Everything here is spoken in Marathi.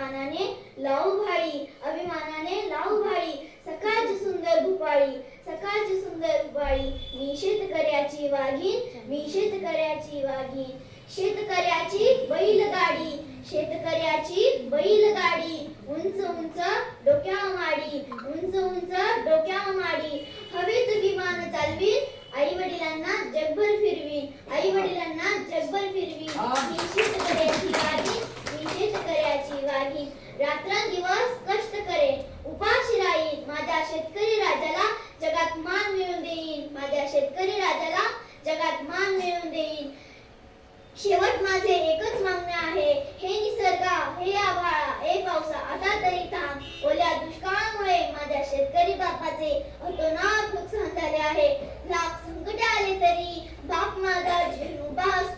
अभिमानाने लावू भाळी, अभिमानाने लावू भाळी. सकाळची सुंदर भुपाळी, सकाळची सुंदर भुपाळी. मी शेतकऱ्याची वाघीण, मी शेतकऱ्याची वाघीण. शेतकऱ्याची बैलगाडी, शेतकऱ्याची बैलगाडी. उंच उंच डोक्यावर माडी, उंच उंच डोक्यावर माडी. हवेत विमान चालवीन, आई वडिलांना जगभर फिरवीन, आई वडिलांना जगभर फिरवीन. मी शेतकऱ्याची वाघीण, मी शेतकऱ्याची वाघीण. रात्रंदिवस कष्ट करेन, उपाशी राहीन. माझ्या शेतकरी राजाला जगात मान मिळवून देईन, माझ्या शेतकरी राजाला जगात मान मिळवून देईन. शेवट माझे एकच मागणे आहे, हे निसर्गा, हे आभाळा, हे पावसा, आता तरी थांब. ओल्या दुष्काळामुळे माझ्या शेतकरी बापाचे अतोनात नुकसान झाले आहे. लाख संकट आले तरी बाप माझा झेल उभा असतो.